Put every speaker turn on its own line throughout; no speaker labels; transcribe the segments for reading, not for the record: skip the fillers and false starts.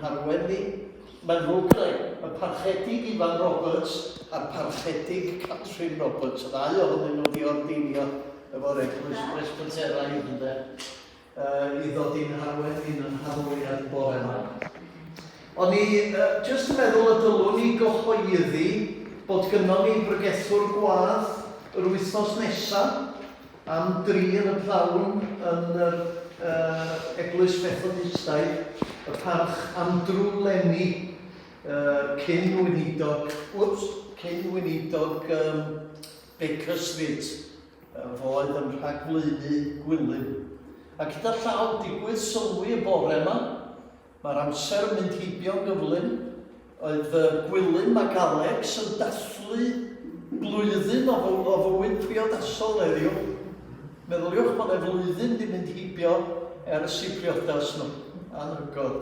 harweddu. Mae'n ddrwg y parchedig Ifan Roberts a'r parchedig Catrin Roberts. Y ddau ohonyn nhw wedi ordeinio efo'r Eglwys Presbyteraidd ynde, i ddod i'n harweddu'n yn harwyad bore yma. O'n i jyst yn meddwl y dylwn ni gyhoeddi bod gynnon ni bregethwr gwadd yr wythnos nesaf am 3 yn y pnawn yn yr Eglwys Methodistaidd, y parch Andrew Lenny, cyn weinidog Bakersfield, fo oedd yn rhagflaenu Gwilym. A gyda llaw digwydd sylwi y bore yma, mae'r amser yn mynd heibio'n gyflym. Oedd Gwilym ac Alex yn dathlu blwyddyn o fywyd priodasol heddiw. Meddyliwch bod y flwyddyn wedi mynd heibio ers eu priodas nhw. Anhygoel.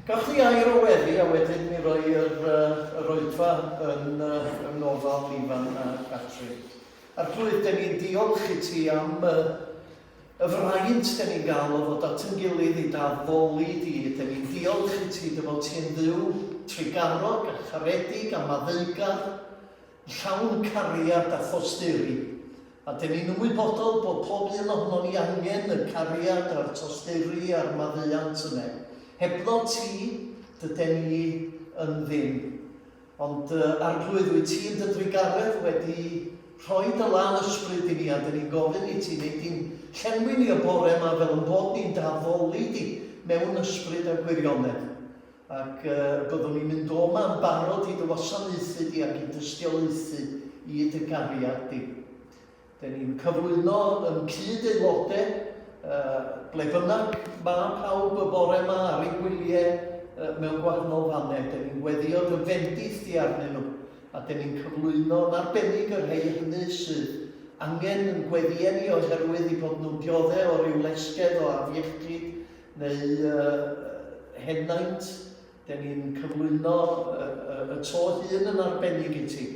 Gawch chi air o weddi a wedyn mi roi yr oedfa yn ofal Ifan a Catrin. A'r blwydd, da ni'n diolch i ti am y fraint da ni'n gael o fod at yn gilydd i daddoli di. Da ni'n diolch i ti dy fod ti'n ddiw trigarog a charedig a maddeugar, llawn cariad a thosteri. A da ni'n ymwybodol bod pob un ohono ni angen y cariad a'r tosteri a'r maddeuant yna. Hebddo ti, dydyn ni yn ddim. Ond ar blwydd wyt ti yn dydrigaredd wedi rhoi dy lan ysbryd i ni, a dyn ni'n gofyn i ti wneud i'n llenwi ni y bore yma fel yn bod ni'n daddoli di mewn ysbryd a gwirionedd. Ac byddwn ni'n mynd o yma yn barod i dy wasanaethu di ac i dystiolaethu i dy gariad di. Dyn ni'n cyflwyno yn cyd aelodau, ble bynnag mae pawb y bore yma ar ei gwyliau mewn gwahanol fannau. Dyn ni'n gweddio dy fendith di arnyn nhw, a dyn ni'n cyflwyno yn arbennig yr rhai hynny sydd angen yn gweddiau ni oherwydd i bod nhw'n dioddau o ryw lesgedd o afiechyd neu henaint. Dyn ni'n cyflwyno y to hun yn arbennig i ti.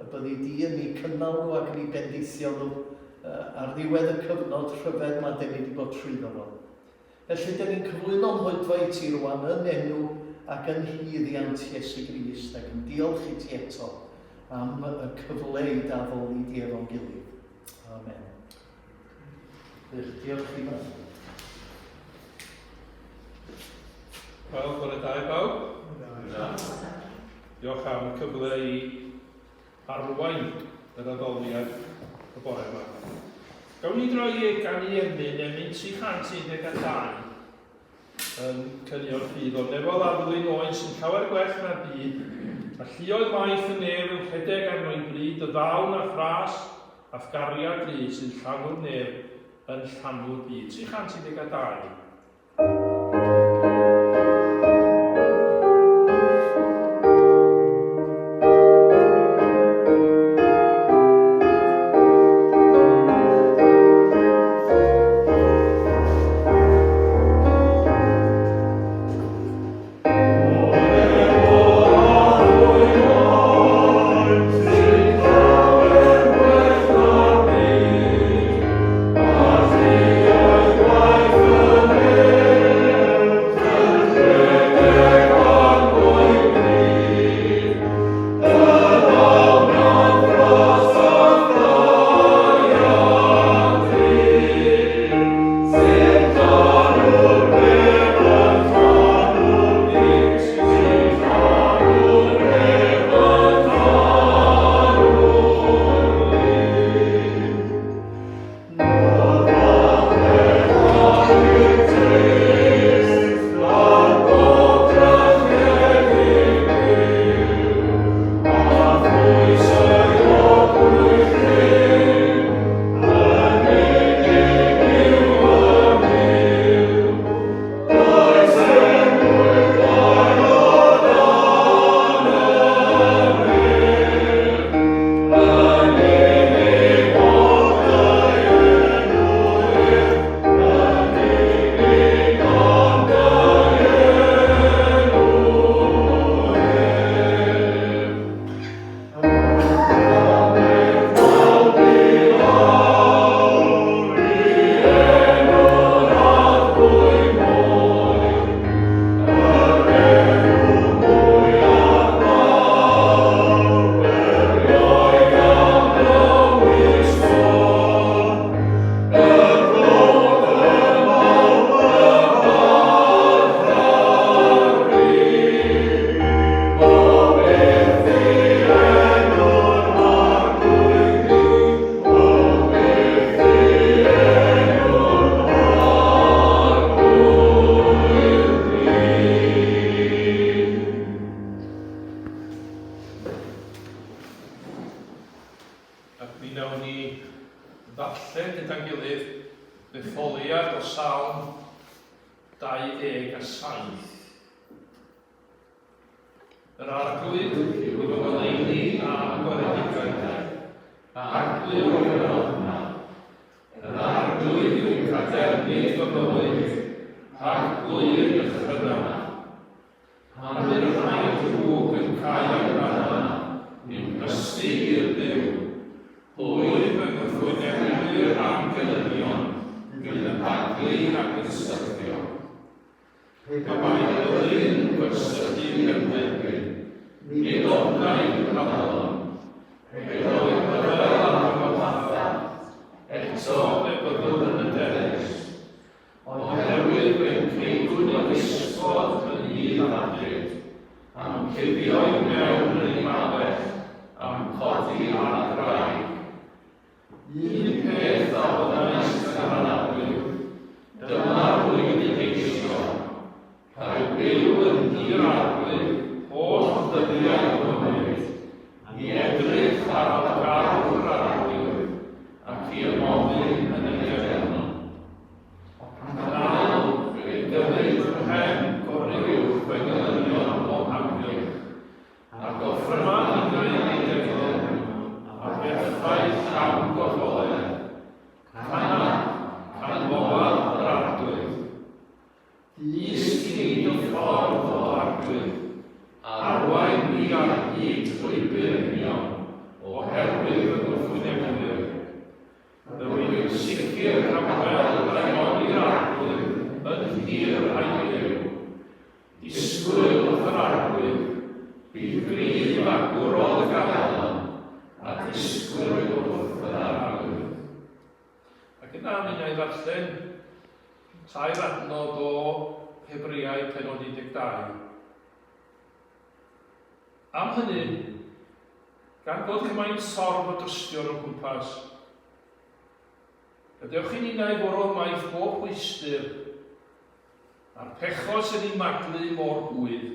Y byddi di yn ei cynnal nhw ac yn ei bendithio nhw ar ddiwedd y cyfnod rhyfedd mae dyn ni wedi bod trwyddo nhw. Felly, dyn ni'n cyflwyno mhwydfa i ti rwan yn enw ac yn hyddiant Iesu Grist ac yn diolch i ti eto am y cyfle i daddoli di efo'n gilydd. Amen. Diolch i ma.
Wel, bore da i bawb. Diolch am y cyfle i arwain yr addoliad y bore yma. Gawn ni droi gan i emyn 312 yn cynio'r ffydd o nefol arddwyn oen sy'n llawer gwell na'r byd, a lluoedd maith yn nef yn rhedeg arno'n bryd, y ddawn a ffras a thgariad lu sy'n llanw'r nef yn llanw'r byd. 312.
Amen. taith.
Yr arglwydd i fy ngoleuni a gwaredigaeth. Arglwydd o'r ofna. Yr arglwydd yw'n cadernydd o bywyd. Arglwydd y chryna. Pan yw'r rhaid drwg yn cael amdana, ni'n gysgu i'r byw. Hwyl fy nghyfwynebwyr am gelynion, fydd yn baglu ac yn syrthio. Pe bai ddylun gwersychu gynferbyn, nid ofnau cyfnodol. Pe roedd rhyfel am y fatha, eto fe byddwn yn y derys. Oherwydd fe'n ceigwn i wisgodd yn hyd adryd, am cuddio i mewn yn ei mabell, am codi ar graig. Un peth a fyddais yn anadwyl, dyma'r wy'n i geisio, cael byw yn hir arglwydd, holl ddyddiau gwneud, i edrych ar y garw'r arglwydd, ac i ymofyn yn y gefnol. Nawr, fe'n gymryd fy hen goryw fy gelynion o hamgylch, ac offryma i greu ei defnydd, a bethau llawn godolen. Can gofal yr arglwydd. Is gyd o ffordd o arglwydd, arwain ni ar hyd llwybr union, oherwydd y gwrthwynebwyr. Rwy'n yn sicr am weld ei mod i'r arglwydd yn hir a'i byw. Disgwyl wrth yr arglwydd, bydd gryf a gwrol y gafael, a disgwyl wrth yr arglwydd. Ac yna mi wna i ddarllen tair adnod o Hebreaid penod 12. Am hynny, gan bod cymaint sorf o drystio o'n cwmpas, gadewch i ni wneud fwrw maith bob hwystyr a'r pechod sy'n ei maglu mor gwydd.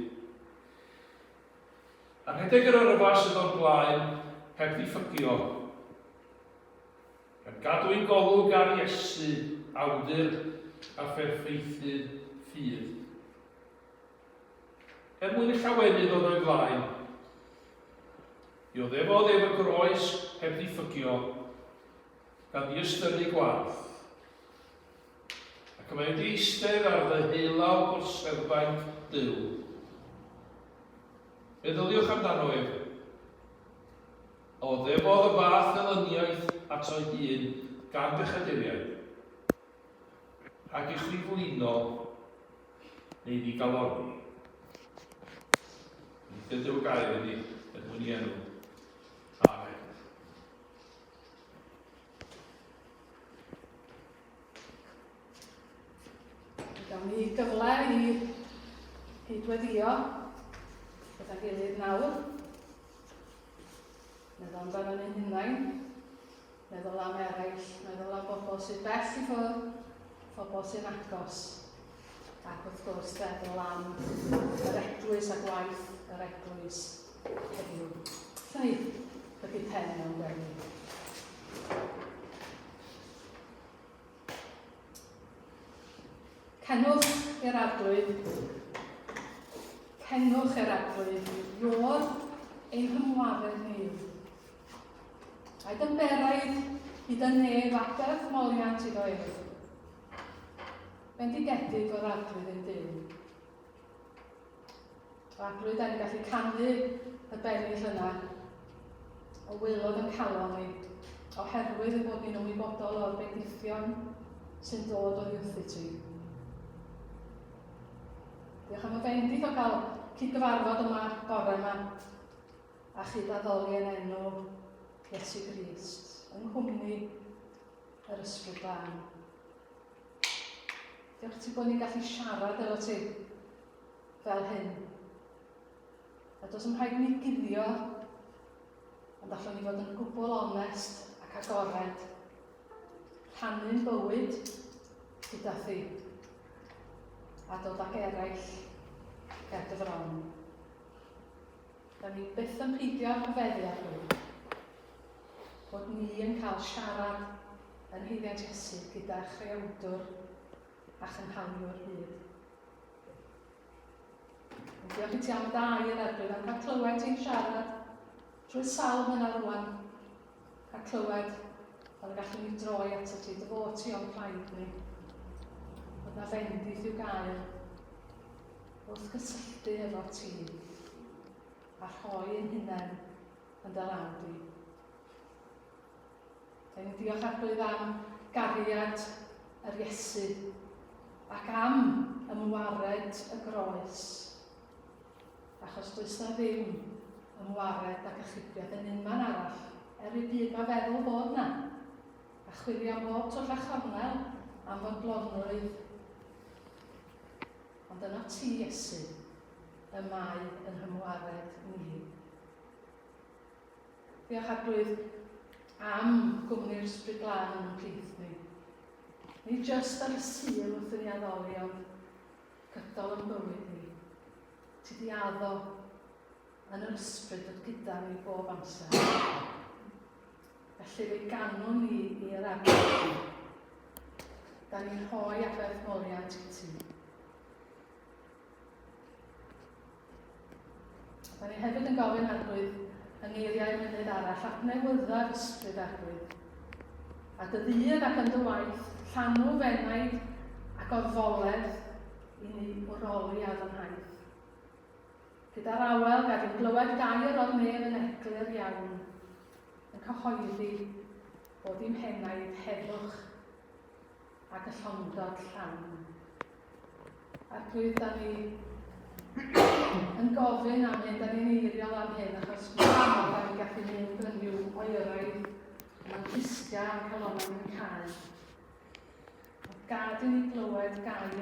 A rhedeg yr yrfa sydd o'r blaen heb ddiffygio, gan gadw ein golwg ar Iesu, awdur a pherffeithydd ffydd. Mwyn y llawenydd oedd o'i blaen, i oddefodd ef y groes heb ddiffygio, gan ddiystyrru gwaith. Ac mae wedi eistedd ar ddeheulaw gorseddfaint Duw. Meddyliwch amdano ef. Oddefodd y fath elyniaeth ato'i hun gan bechaduriaid, ac i'ch flino neu ddigaloni. Dydyw gair ydi, ydw'n i enw. Amen.
Gawn ni gyfle i hydweddio gyda'n gilydd nawr. Meddwl amdano ni'n hunain, meddwl am eraill, meddwl am bobl sydd bell i ffwrdd, bobl sy'n agos, ac wrth gwrs meddwl am yr eglwys a gwaith yr eglwys heddiw. Llai ydy pen mewn gweddi. Cenwch i'r arglwydd, io'r ein hymwafedd ni. A'i dymberaidd hyd yn neb aberth moliant iddo ef. Bendigedig o'r arglwydd yn Duw. O arglwydd yn gallu canu y bennill yna, o wylodd yn calon ni, oherwydd y bod ni'n ymwybodol o'r bendithion sy'n dod o ddiwrth i ti. Diolch am y bendith o gael cydgyfarfod yma bore yma, a chyd addoli yn enw Iesu Grist, yng nghwmni yr ysbryd glân. Diolch ti bod ni'n gallu siarad efo ti fel hyn. A does ym rhaid ni guddio, ond allwn ni fod yn gwbl onest ac agored, rhannu'n bywyd gyda thi, a dod ag eraill ger dy fron. Da ni byth yn peidio cyfeddi ar hwnnw, bod ni yn cael siarad yn haeddiant Iesu gyda chreuawdwr a chynhaliwr hyd. Diolch i ti am dau yn erbyn, am cael clywed ti'n siarad trwy'r salm yna rwan. Cael clywed, ond gallwn ni droi ato ti, dyfoti o'n plaid ni. Bod na fendith i'w gael, wrth gysylltu efo ti, a rhoi ein hunain yn dy law di. Da'n ni'n diolch Arglwydd am gariad yr Iesu, ac am ymwared y groes. Achos does na ddim ymwared ac ychybiad yn unman arall, i byd mae feddwl bod na. A chwilio am bob twll a chornel am fod blonrwydd. Ond yna ti, Iesu, y mae yn hymwared ni. Diolch Arglwydd am gwmni'r Ysbryd Glân yn plith ni. Ni jyst ar y sul wrth yn ei addoli, ond gydol yn bywyd ni. Ti di addo yn yr ysbryd oedd gyda ni bob amser. Felly fe ganwn ni i'r agor. Da ni'n rhoi aberth moriant i ti. Da ni hefyd yn gofyn Arglwydd yng ngeiriau mynydd arall adnewydda'r ysbryd Arglwydd. A dy ddydd ac yn dy waith, llanw fenaid ac orfoledd i ni wroli ar yn haith. Gyda'r awel gad i'n glywed gair o'r nef yn eglur iawn, yn cyhoeddi bod i'm henaid heddwch ac y llondod llawn. Arglwydd, da ni yn gofyn am hyn, da ni'n eiriol am hyn, achos da ni'n gallu mynd yn yw oeraidd, yn cysgia am calonau yn cael. Gad i ni glywed gair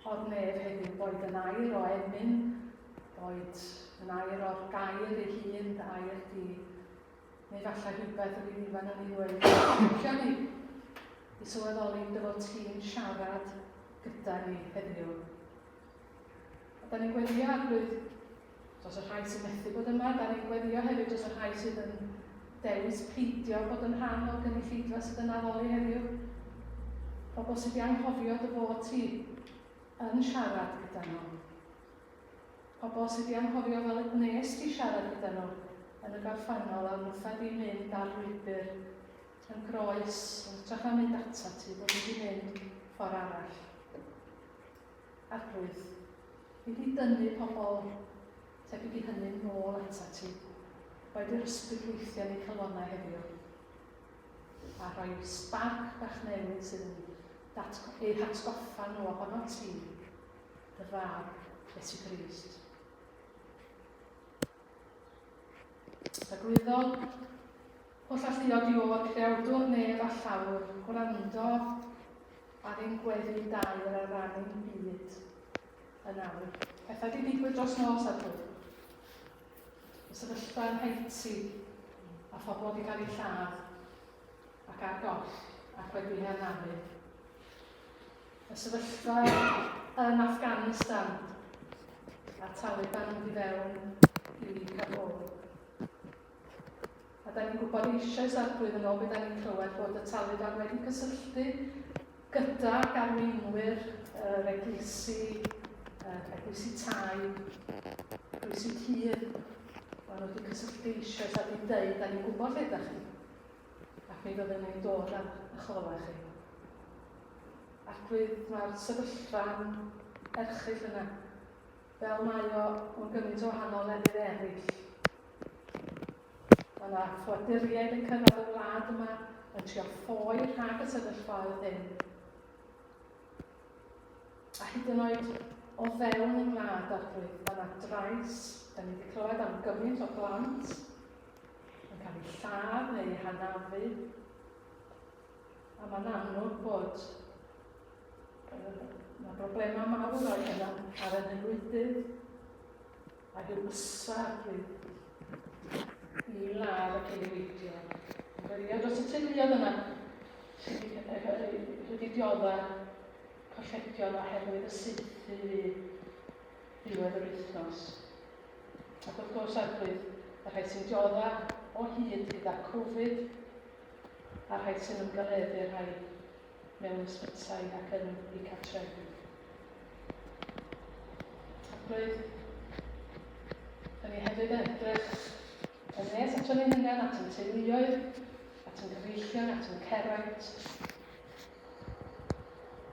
o'r nef heddiw, boed yn air o emyn, boed yn air o'r gair ei hun, air di, neu falle rhywbeth yr un ifan yn ei ddweud. Lle ni i sylweddoli dy fod ti'n siarad gyda ni heddiw. A da ni'n gweddio Arglwydd dros y rhai sy'n methu bod yma, da ni'n gweddio hefyd dros y rhai sydd yn dewis peidio bod yn rhan o'r gynulleidfa sydd yn addoli heddiw. Pobl sydd i anghofio dy fod ti yn siarad gyda nhw. Pobl sydd i anghofio fel y gwnes ti siarad gyda nhw yn y gorffannol a wrtha di mynd ar lwybr yn groes, yn trach am mynd ata ti, bod wedi mynd ffordd arall. Arglwydd, i di dynnu pobl tebyg i hynny nôl ata ti, boed yr ysbryd weithiau neu calonau heddiw, a rhoi sbarc bach newydd sydd yn ei hatgoffa nhw ohono ti, dy fab, Iesu Grist. Agwyddodd pwll alluog i o'r creawdwr nef a llawr, gwrando ar ein gweddi dair ar ran ein byd yn awr. Pethau di digwydd dros nos Arglwydd. Y sefyllfa yn Haiti a phobl wedi cael eu lladd ac ar goll ac wedi hanafu. Y sefyllfa yn Afghanistan a Taliban wedi fewn i Kabul. A da ni'n gwybod eisoes Arglwydd yn ôl beth da ni'n clywed bod y Taliban wedi cysylltu gyda garweinwyr yr eglwysi tai, eglwysi hir. Maen nhw wedi cysylltu eisoes a wedi dweud, da ni'n gwybod lle ydych chi. Ac mi fyddwn ni'n dod ar eich olau chi. Arglwydd, mae'r sefyllfa'n erchyll yna, fel mae o'n gymaint o wahanol lefydd eraill. Mae yna ffwaduriaid yn cyrraedd y wlad yma yn trio ffoi rhag y sefyllfaoedd hyn. A hyd yn oed o fewn y wlad Arglwydd, mae yna drais, da ni wedi clywed am gymaint o blant yn cael eu lladd neu eu hanafu. A mae'n amlwg bod mae broblemau mawr o'i yna ar y newyddydd a hywsa Arglwydd i ladd y cynulleidfa. Yn gweddio dros y teuluoedd yna sydd wedi dioddau colledion oherwydd y sythu diwedd yr wythnos. Ac wrth gwrs Arglwydd, y rhai sy'n dioddau o hyd gyda Covid a rhai sy'n ymgyleddu rhai mewn ysbytai ac yn eu cartrefi. arglwydd. Da ni hefyd yn edrych yn nes at yn hunain, at yn teuluoedd, at yn gyfeillion, at yn ceraint.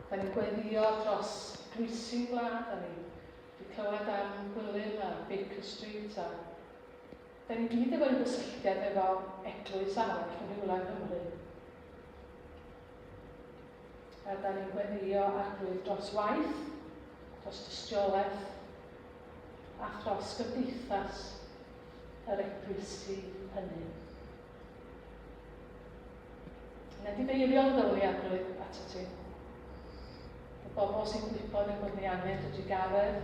Da ni'n gweddio dros Croeso gwlad, da ni wedi clywed am Gwilym a Baker Street, a da ni gyd efo'n gysylltiad efo eglwys arall yn rhywle yng Nghymru. A da ni'n gweddio arglwydd dros waith, dros dystiolaeth, a dros gymdeithas yr eglwysi hynny. Nid i feiriol ddylai arglwydd ato ti. Y bobl sy'n gwybod yn bod ni angen dod i garedd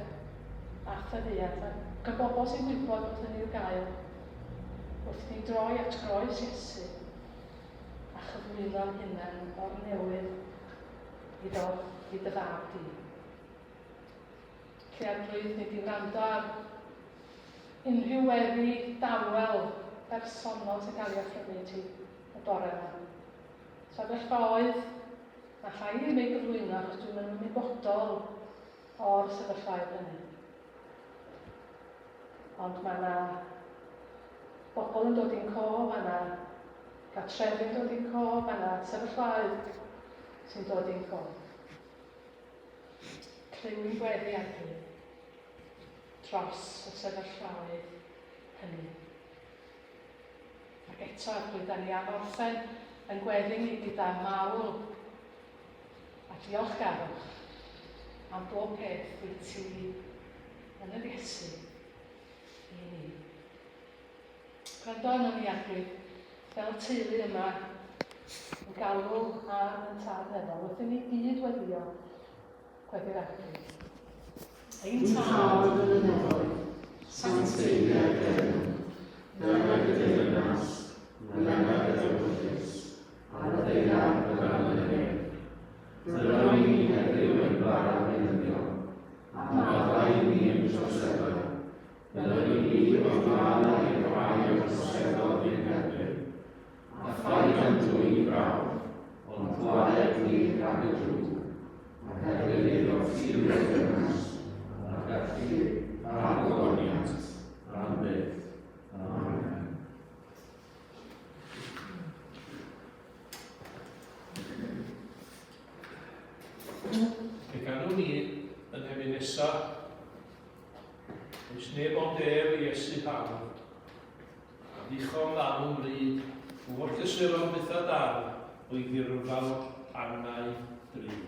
a ffyddiad, ac y bobl sy'n gwybod bod hynny i'w gael wrth ni droi at groes Iesu a chyflwyno'n hunain o'r newydd i ddod i dy fab di. Lle arglwydd nid i wrando ar unrhyw weddi dawel bersonol sy'n cael ei offrynu ti y bore yma. Sefyllfaoedd, mae rhaid i mi gyflwyno achos dwi'n mynd ymwybodol o'r sefyllfaoedd hynny. Ond mae yna bobl yn dod i'n cof, mae yna gartrefi'n dod i'n cof, mae yna sefyllfaoedd sy'n dod i'n cof. Clyw i'n gweddi arglwydd dros y sefyllfaoedd hynny. Ac eto arglwydd, da ni am orffen yn gweddi ni gyda mawl a diolchgarwch am bob peth wyt ti yn yr Iesu i ni. Gwrando yna ni arglwydd, fel teulu yma yn galw ar yn tad neddol, wrthyn ni gyd weddio gweddi'r arglwydd. Ein tad yn y neddol, sancteiddio'r Dew, newid y deyrnas, newid y dywys, ar y ddeiraf y ganlyniad. Dylai ni heddiw yn barod einyddio, a maddau ni yn troseddol. Dylai ni gyd o glan i'r rhai o troseddol i'n heddiw, a ffaith yn dwy'n brawd, ond gwaed ni rhag y drwg, a hefyd iddo ffilio'r dynas, a gallu a gogoniant, am byth. Amen.
Fe ganwn ni yn hefyd nesaf, oes neb ond ef i Iesu hawdd, a ddichon ddawn bryd, wrth gysuron byth a dar, o'i ddirwfawr annau drud.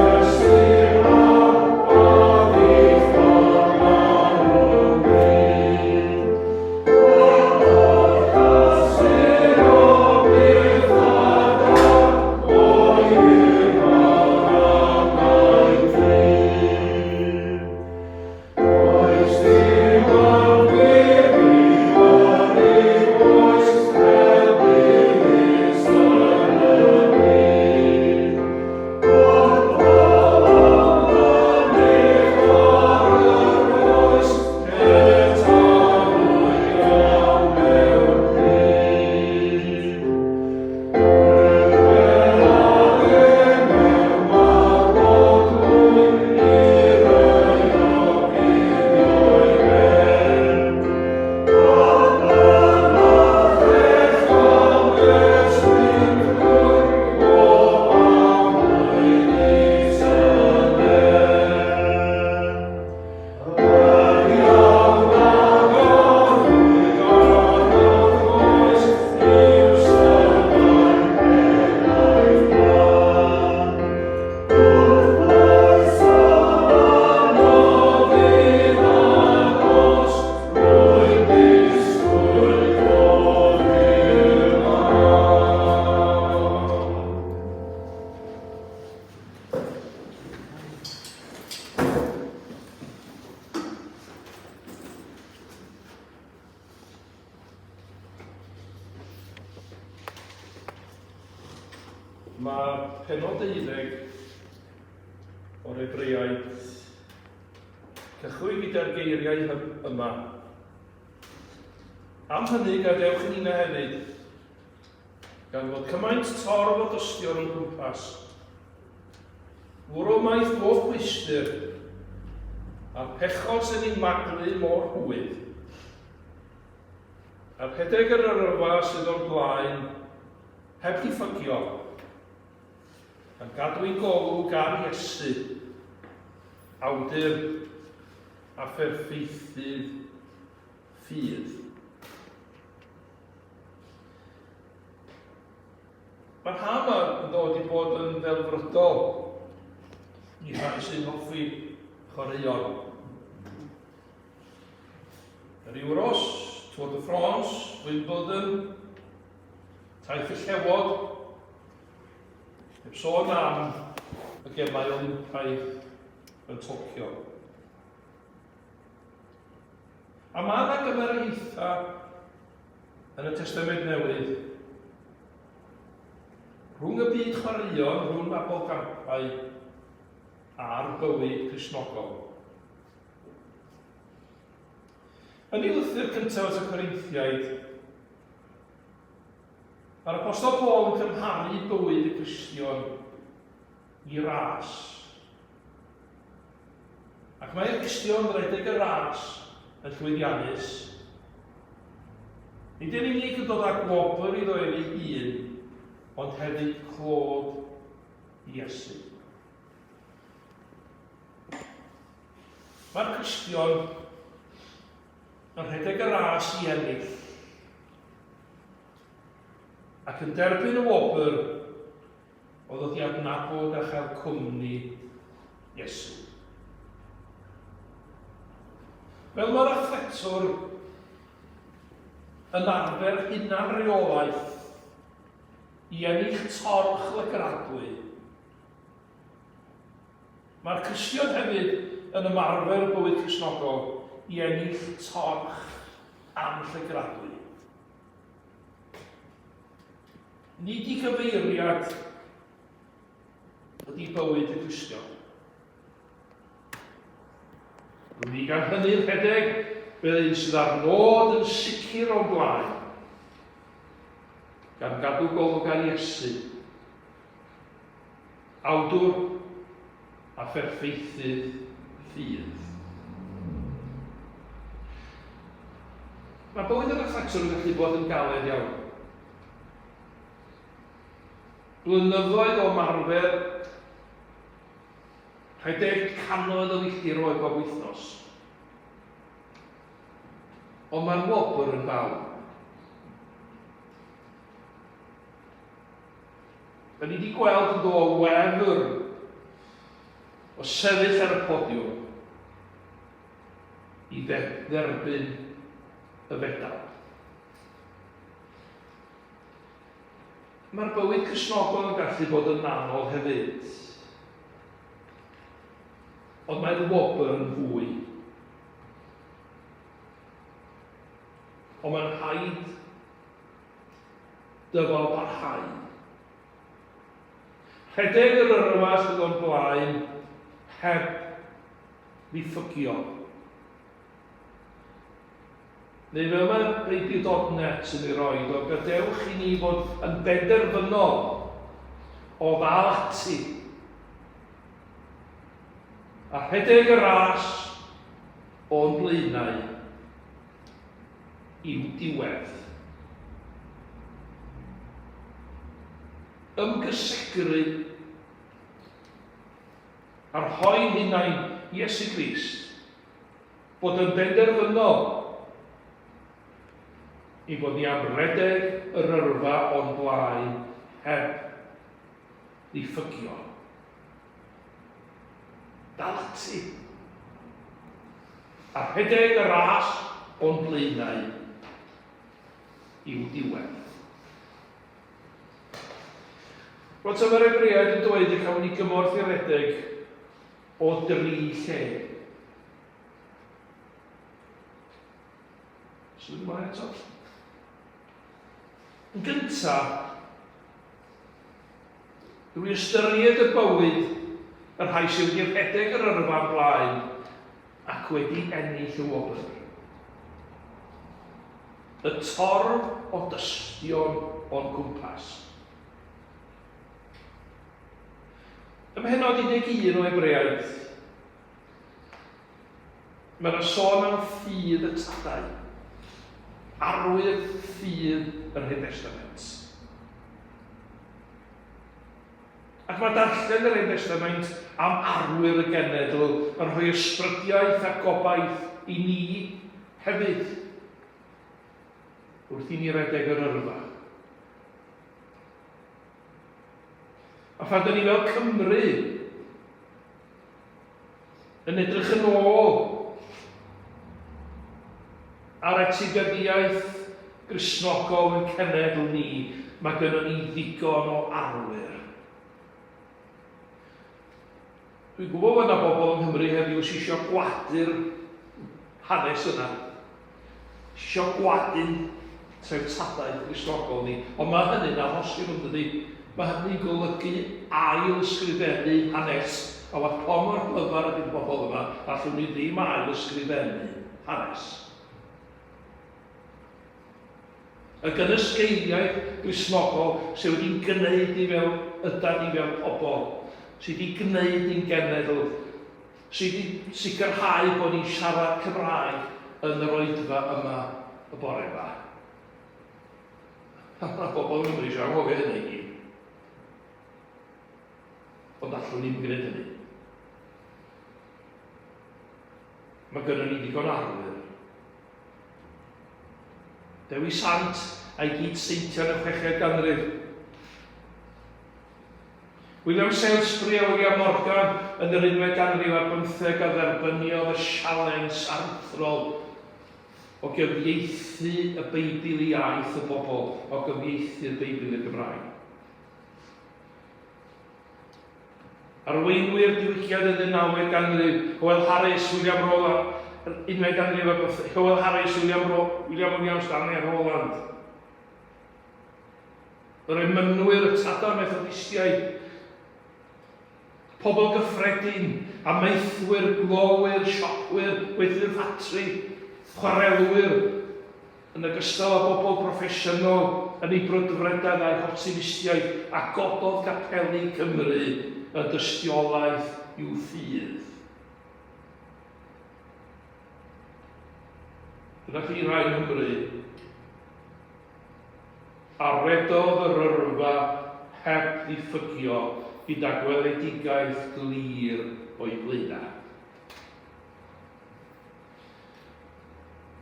Yes.
Mae penod 12 o'r Hebreaid cychwyn gyda'r geiriau yma. Am hynny gadewch yn un hefyd, gan fod cymaint torf o dystion yn gwmpas. Fwrw maith bob gwystyr, a'r pechod sy'n ei maglu mor hwydd. A rhedeg yr yrfa sydd o'r blaen, heb diffygio, yn gadw ei golwg ar Iesu, awdur a pherffeithydd ffydd. Mae'r ham yn dod i bod yn ddelfrydol i rhai sy'n hoffi chwaraeon. Yr Euros, Tour de France, Wimbledon, taith y llewod, heb sôn am y gemau Olympaidd yn Tokyo. A mae yna gymeriaetha yn y Testament Newydd rhwng y byd chwaraeon, rhwng abolgampau a'r bywyd Cristnogol. Yn ei lythyr cyntaf at y Corinthiaid, mae'r apostol Paul yn cymharu bywyd y Cristion i ras. Ac mae'r Cristion rhedeg y ras yn llwyddiannus. Nid yn unig yn dod â gwobr iddo ei hun, ond hefyd clod Iesu. Mae'r Cristion yn rhedeg y ras i ennill, ac yn derbyn y wobr o ddod i adnabod a chael cwmni Iesu. Fel mae'r athletwr yn arfer hunan reolaeth i ennill torch lygradwy, mae'r Cristion hefyd yn ymarfer bywyd Cristnogol i ennill torch anllygradwy. Nid i gyfeiriad ydy bywyd y Cristion. Ni gan hynny'n rhedeg fel un sydd ar nod yn sicr o'n blaen, gan gadw golwg ar Iesu, awdwr a pherffeithydd ffydd. Mae bywyd yr athletwr yn gallu bod yn galed iawn. Blynyddoedd o marfer, rhedeg canoedd o filltiroedd bob wythnos. Ond mae'r wobr yn dal. Da ni wedi gweld yn dod o wefr o sefyll ar y podiwm i dderbyn y fedal. Mae'r bywyd Cristnogol yn gallu bod yn anodd hefyd. Ond mae'r wobr yn fwy. Ond mae'n rhaid dyfal barhau. Rhedeg yr yrfa sydd o'n blaen heb ddiffygio. Neu fel mae pregethu yn ei roed, o gadewch i ni fod yn benderfynol o ddal ati a rhedeg y ras o'n blaenau i'w diwedd. Ymgysegru ar rhoi'n hunain Iesu Grist bod yn benderfynol i fod ni am redeg yr yrfa o'n blaen heb ddiffygio. Dal ati a rhedeg y ras o'n blaenau i'w diwedd. Rwy'n tyfer Hebreaid yn dweud y cawn ni gymorth i redeg o 3 lle. Swn i'n eto. Yn gyntaf, Drwy ystyried y bywyd, yr rhai sydd wedi'i rhedeg yr yrfa'n blaen ac wedi ennill y wobr. Y torf o dystion o'n gwmpas. Ym Mhenod 11 o Hebreaid, mae'n sôn am ffydd y tadau, arwydd ffydd yr Hen Testament. Ac mae darllen yr Hen Testament am arwyr y genedl yn rhoi ysbrydiaeth a gobaith i ni hefyd wrth i ni redeg yr yrfa. A phan dyn ni fel Cymru yn edrych yn ôl ar etifeddiaeth Gristnogol yn cenedl ni, mae gynnon ni ddigon o arwyr. Dwi'n gwybod bod yna bobl yng Nghymru heddiw sy'n eisiau gwadu'r hanes yna. Eisiau gwadu'n treftadaeth Gristnogol ni, ond mae hynny'n arhosib yn dydi. Mae hynny'n golygu ail-ysgrifennu hanes. A wath po mor glyfar ydy'r bobl yma, allwn ni ddim ail-ysgrifennu hanes. Y gynysgeiriaeth Gristnogol sydd wedi'n gwneud ni fel ydan ni fel pobl, sydd wedi gwneud ni'n genedl, sydd wedi sicrhau bod ni'n siarad Cymraeg yn yr oedfa yma y bore yma. Mae bobl yn Nghymru eisiau anghofio hynny i gyd. Ond allwn ni'n gwneud hynny. Mae gynnon ni ddigon arwyr. Dewi Sant a'i gyd seintiau yn y 6eg ganrif. William Salisbury a William Morgan yn yr 11eg ganrif ar 15 a dderbyniodd y sialens aruthrol o gyfieithu y Beibl i iaith y bobl, o gyfieithu'r Beibl i'r Gymraeg. Arweinwyr diwygiad y 19eg ganrif, Hywel Harris, William Roland, 11eg ganrif, Hywel Harris, William Stanley a Roland. Yr emynwyr y tadau Methodistiaid, pobl gyffredin, amaethwyr, glowyr, siopwyr, weithwyr ffatri, chwarelwyr, yn ogystal â bobl proffesiynol yn ei brydfredau a'i hotimistiaid a gododd Capeli Cymru y dystiolaeth i'w ffydd. Dyna chi rai Nghymru, aredodd yr yrfa heb ddiffygio gyda gweledigaeth glir o'i blaenau.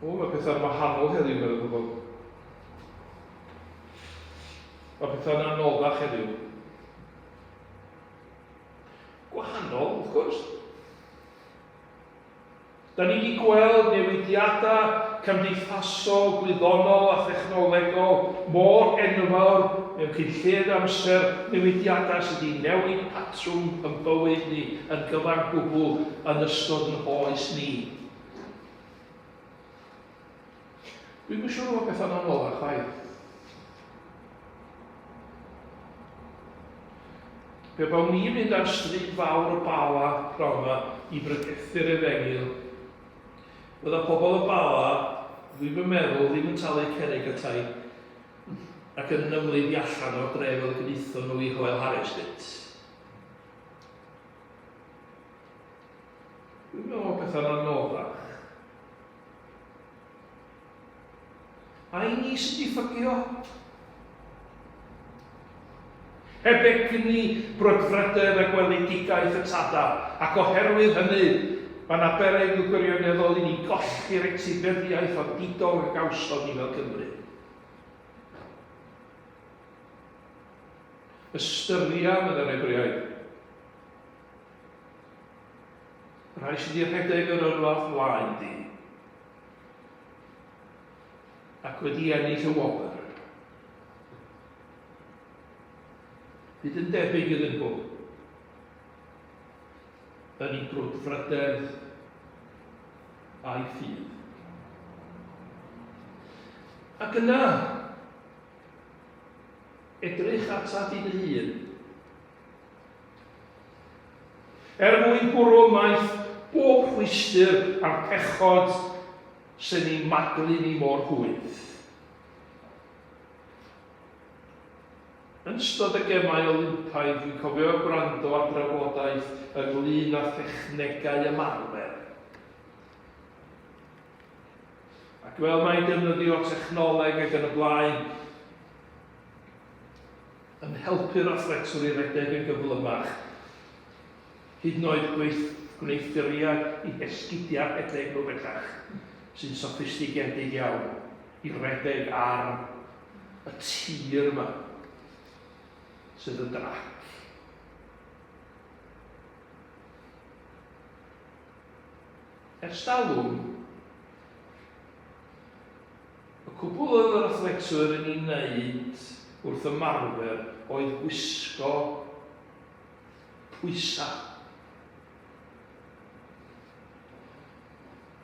Mae pethau'n wahanol heddiw, meddwl pobl. Mae pethau'n anoddach heddiw. Gwahanol, wrth gwrs. Da ni wedi gweld newidiadau cymdeithasol, gwyddonol a thechnolegol mor enfawr mewn cynllun amser, newidiadau sydd wedi newid patrwm yn bywyd ni yn gyfan gwbl yn ystod yn oes ni. Dwi'n yn siŵr o bethau'n anoddach chwaith. Pe bawn ni'n mynd ar stryd fawr y Bala Roma i bregethu'r Efengil, bydda pobl y Bala, dwi'n meddwl, ddim yn talu cerrig y tai ac yn ymwneud i allan o'r dref oedd gydaethon nhw i Hywel Harris dit. Dwi'n meddwl o bethau'n anoddach. A i ni sy'n diffygio. Heb egni brydfrydedd a gweledigaeth y tada, ac oherwydd hynny, mae yna bereg gwirioneddol i ni golli'r etifeddiaeth o didol a gawsod ni fel Cymru. Ystyrian yn yr Hebreaid. Rhai sydd wedi rhedeg yr yrfa flaen di, ac wedi ennill y wobr. Bydd yn debyg iddyn nhw yn ei brwdfrydedd a'i ffydd. Ac yna, edrych atat i'n hun, mwyn bwrw maeth bob chwistyr a'r pechod sy'n ei maglu ni mor hwydd. Yn ystod y gemau Olympaidd, dwi'n cofio gwrando ar drafodaeth ynglyn â thechnegau ymarfer. Ac fel mae'n defnyddio technoleg ac yn y blaen, yn helpu'r athletwr i redeg yn gyflymach, hyd yn oed gwneithuriad i esgidiau redeg nhw bellach, sy'n soffistigedig iawn i redeg ar y tir yma, sydd yn drac. Ers talwm, y cwbl oedd yr athletwr yn ei wneud wrth ymarfer oedd gwisgo pwysa.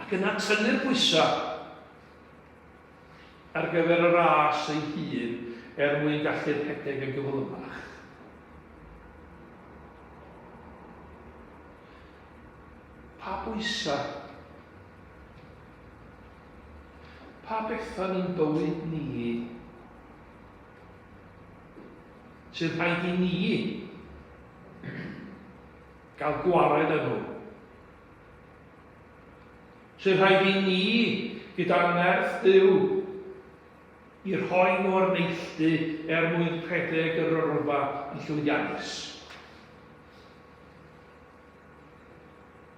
Ac yna tynnu'r pwysa ar gyfer y ras ei hun mwyn gallu'r rhedeg yn gyflymach. Pa bwysa? Pa bethau yn bywyd ni sydd rhaid i ni gael gwared yn nhw? Sydd rhaid i ni, gyda nerth Duw, i rhoi nhw ar neilltu mwyn rhedeg yr yrfa yn llwyddiannus.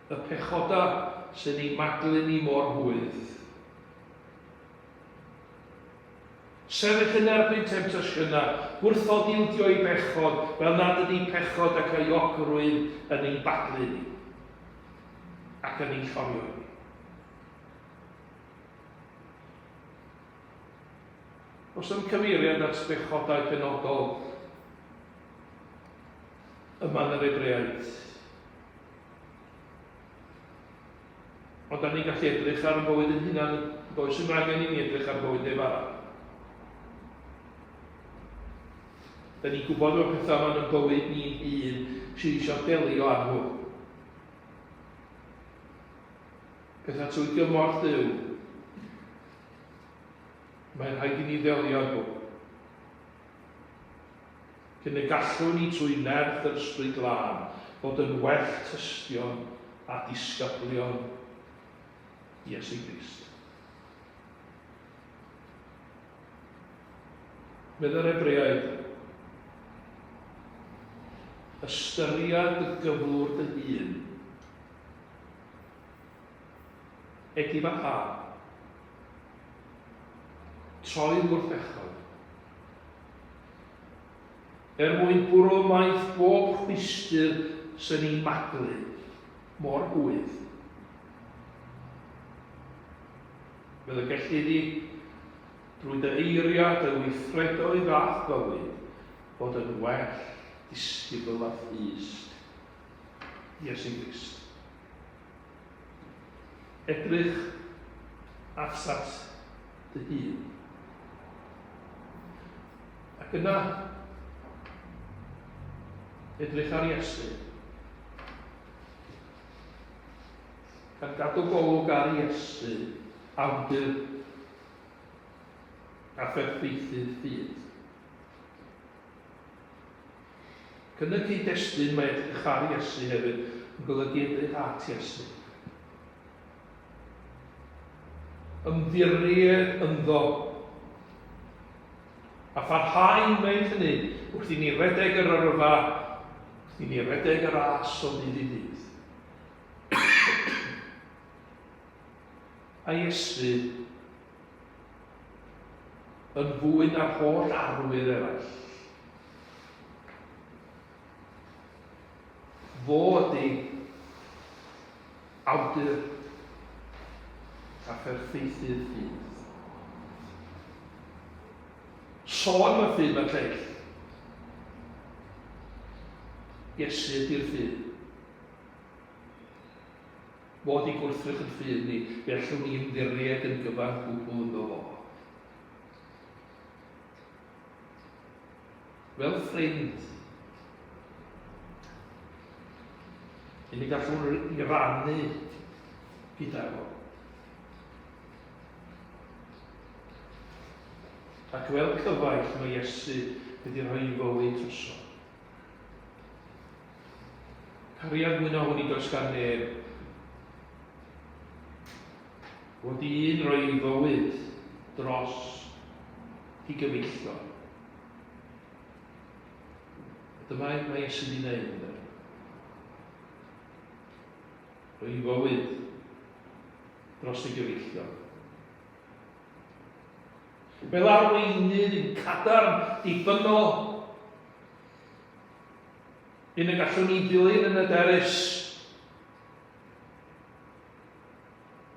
Y pechoda sy'n ei maglu ni mor hwydd. Sefyll yn erbyn temptasiynau, wrthod ildio i bechod, fel nad ydy pechod ac aiogrwydd yn ei baglu ni, ac yn ei llorio ni. Os ym cyfeiriad at bechodau penodol yma yn yr Hebreaid, ond da ni'n gallu edrych ar y bywyd yn hunan, does ym angen i ni edrych ar bywyd neb arall. Da ni'n gwybod o'r pethau yma'n y bywyd ni'n hun sydd eisiau delio â nhw. Pethau trwy gymorth Duw. Mae'n rhaid i ni ddelio â nhw. Cyn y gallwn ni trwy nerth yr ysbryd glân fod yn well tystion a disgyblion Iesu Grist. Bydd yr Hebreaid, ystyried y gyflwr dy hun, egi fa ha, troi wrth echod, mwyn bwrw maeth bob chwistyr sy'n ei maglu mor hwydd. Bydd y gellu di, drwy dy eiriad y weithredoedd ath bywyd, fod yn well, disgybl a thyst. Iesu Grist. Edrych atat dy hun. Ac yna, edrych ar Iesu. Gan gadw golwg ar Iesu, awdur a pherffeithydd ffydd. Yn y cyd-destun mae edrych ar Iesu hefyd yn golygu edrych at Iesu. Ymddiried ynddo. A pharhau'n gwneud hynny wrth i ni redeg yr yrfa, wrth i ni redeg yr as o ddydd i ddydd. A Iesu yn fwy na'r holl arwyr eraill. Fo ydy awdur a pherffeithydd ffydd. Sôn y ffydd mae'r lleill. Iesu ydy'r ffydd. Fod i gwrthrych yn ffydd ni, fe allwn ni ymddiried yn gyfan gwbl ynddo fo. Fel ffrind, i ni gallwn i rannu gyda fo. Ac fel cyfaill mae Iesu wedi rhoi i fywyd droso. Cariad mwy na hwn i does gan neb. Wedi un rhoi i fywyd dros i gyfeillio. Dyma mae Iesu wedi gwneud. Rhoi i fywyd dros i gyfeillio. Fel arweinydd yn cadarn dibynnol. Un y gallwn ni ddilyn yn y derys.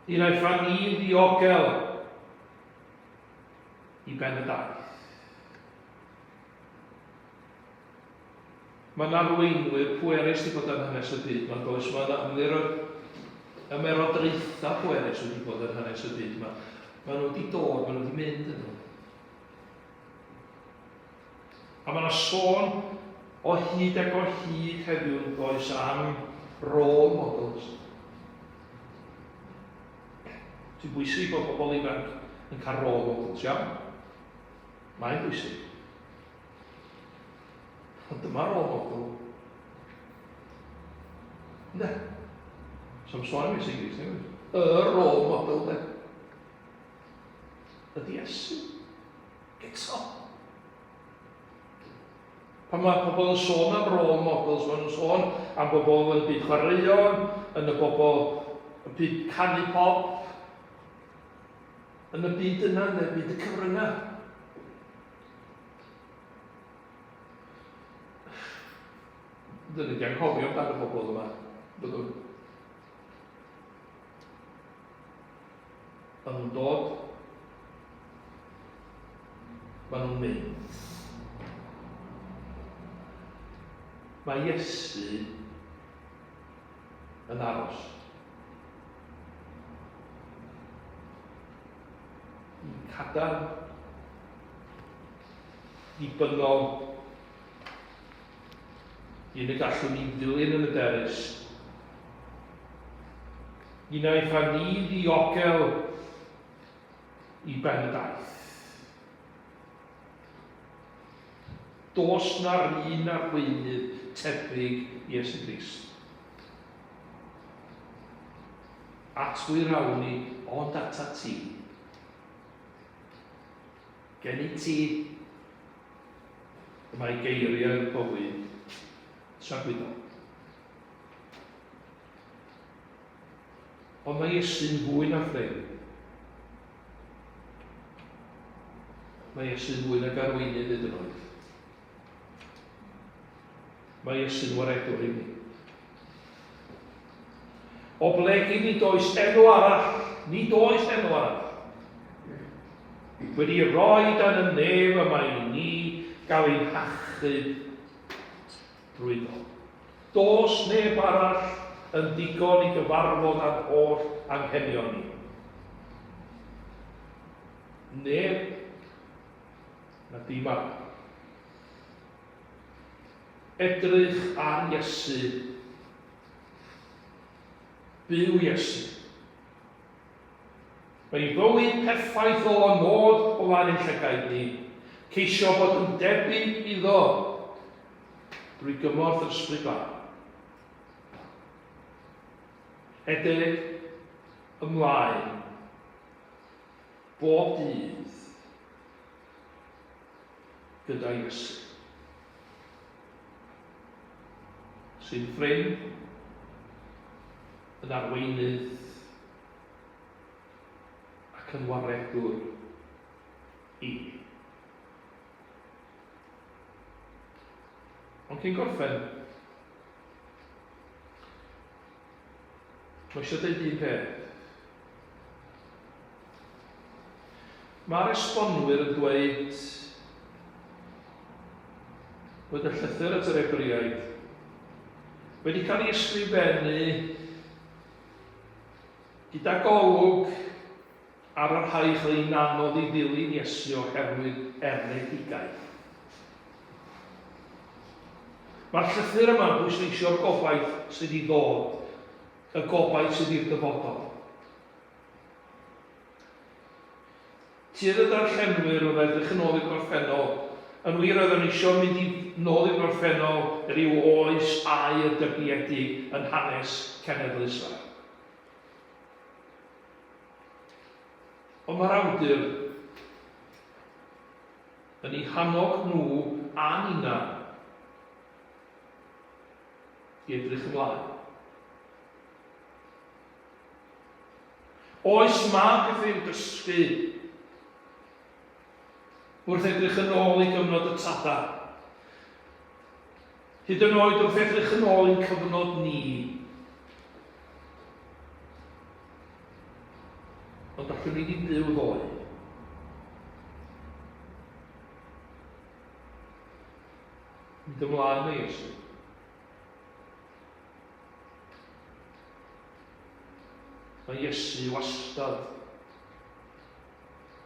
Un a'i fan ni'n ddiogel i ben y daith. Mae'n arweinwyr pwerus wedi bod yn hanes y byd. Mae'n does mae'n ymerodraetha pwerus wedi bod yn hanes y byd. Maen nhw wedi dod, maen nhw wedi mynd yn nhw. A mae yna sôn o hyd ac o hyd heddiw yn does am role models. Ti'n bwysig bod pobl ifanc yn cael role models, iawn? Mae'n bwysig. Ond dyma role model. Ne. Som sôn am Iesu Grist, ne? Y role model, ne? Ydy Iesu. Eto. Pan mae pobl yn sôn am role models, maen nhw'n sôn am bobl yn byd chwaraeon, yn y bobl yn byd canu pop, yn y byd yna, neu byd y cyfryngau. Dyn ni'n anghofio amdano y bobl yma. Byddwn. Maen nhw'n dod, maen nhw'n mynd. Mae Iesu yn aros. I cadarn dibynnol un y gallwn ni ddilyn yn y derys. Un a'i fan ni ddiogel i ben y daith. Does na'r un arweinydd tebyg Iesu Grist. Atwyr awn ni ond ata ti. Gen i ti. Mae geiriau'r bywyd tragwyddo. Ond mae Iesu'n fwy na ffrind. Mae Iesu'n fwy na garweinydd ydyn nhw. Mae Iesu'n waredwr i ni. O blegu ni does enw arall, ni does enw arall. Wedi rhoi dan y nef yma i ni gael ein hachub drwyddo. Does neb arall yn digon i gyfarfod a'n holl anghenion ni. Neb na dim arall. Edrych ar Iesu. Byw Iesu. Mae'n fywyd perffaith o nod o fan ein llygaid ni. Ceisio bod yn debyg iddo drwy gymorth yr ysbryd glân. Edrych ymlaen bob dydd gyda Iesu. Sy'n ffrind, yn arweinydd ac yn waredwr i. Ond cyn gorffen, mae eisiau dweud un peth. Mae'r esbonwyr yn dweud bod y llythyr at yr Hebreaid wedi cael ei ysgrifennu gyda golwg ar yr haich ein anodd i ddilyn Iesu oherwydd ernedigaidd. Mae'r llythyr yma'n bwysleisio'r gobaith sydd i ddod, y gobaith sydd i'r dyfodol. Tuedd y darllenwyr oedd edrych yn ôl i'r gorffennol, yn wir oedd yn eisiau mynd i nôl i'r gorffennol yr i'w oes air dybiedig yn hanes cenedl Israel. Ond mae'r awdur yn eu hanog nhw a nina i edrych ymlaen. Oes mae pethau i'w dysgu wrth edrych yn ôl i gyfnod y tada. Hyd yn oed wrth edrych yn ôl i'n cyfnod ni. Ond allwn ni ddim byw ddoe. Mynd ymlaen o Iesu. Mae Iesu wastad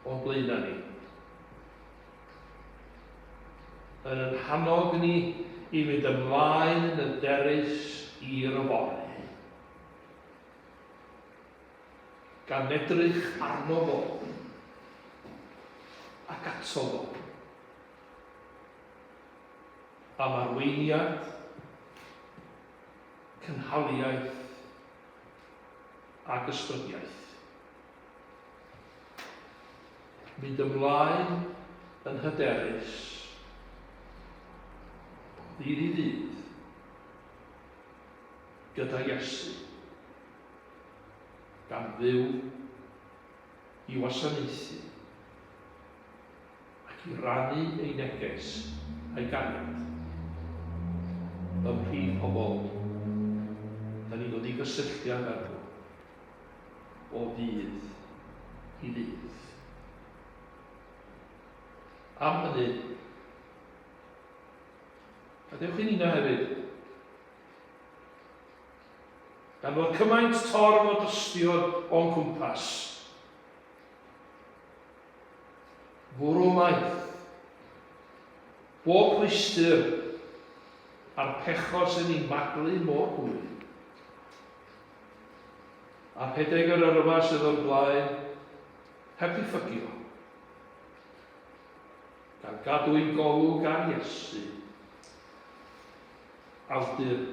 o'n blaena ni. Yn yn hanog ni i fynd ymlaen yn hyderus i'r yfori. Gan edrych arno fo ac ato fo am arweiniad, cynhaliaeth ac ysbrydiaeth. Mynd ymlaen yn hyderus ddydd i ddydd gyda Iesu gan fyw i wasanaethu ac i rannu ei neges a'i ganiad ym mhrif pobl da ni'n dod i gysylltiad â nhw o ddydd i ddydd. Am hynny, gadewch i nina hefyd, gan fod cymaint torf o dystiod o'n cwmpas, fwrw maith, bob pwystyr a'r pechos yn ei maglu mor hwyl. A rhedeg yr yrfa sydd o'r blaen, heb ddiffygio, gan gadw ei golwg ar Iesu, awdur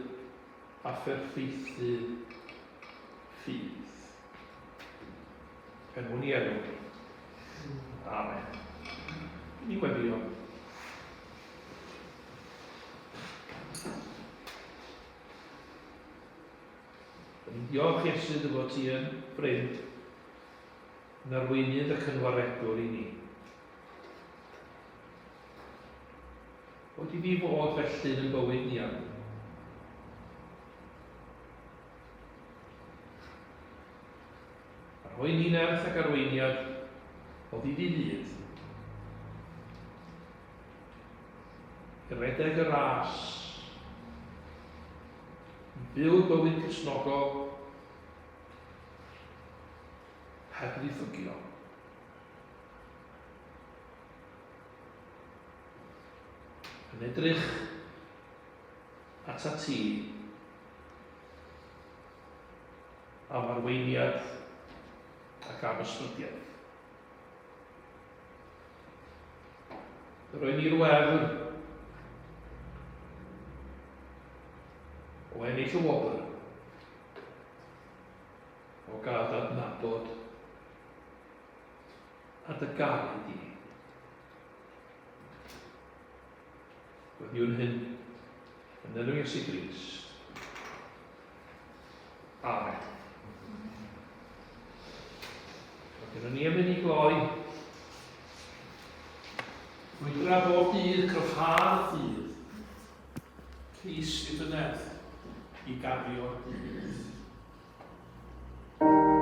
a pherffeithu ffydd. Enw ni enw. Amen. Ni gweddio. Diolch Iesu dy fod ti yn ffrind yn arweinydd y cynwaredwr i ni. Bod i fi fod felly yn bywyd ni am. Arwei ni nerth ac arweiniad o ddydd i ddydd. Redeg y ras. Byw bywyd Cristnogol heb ddiffygio. Yn edrych at ti am arweiniad ac am ysbrydiaeth. Rwy'n ni'r wefr o ennill y wobr o gad adnabod a dy gael di. Gweddiwn hyn yn enw Iesu Grist. Amen. Gyda ni am i gloi. Rwy'n drafod dydd cryfhad dydd. Crist i fynedd i gafio dydd.
Amen.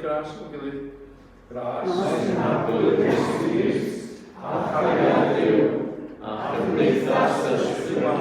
gras yn gilydd. Gras.
Sy'n arbwr y Christus, a chariad Duw, a chymdeithas ysbryd o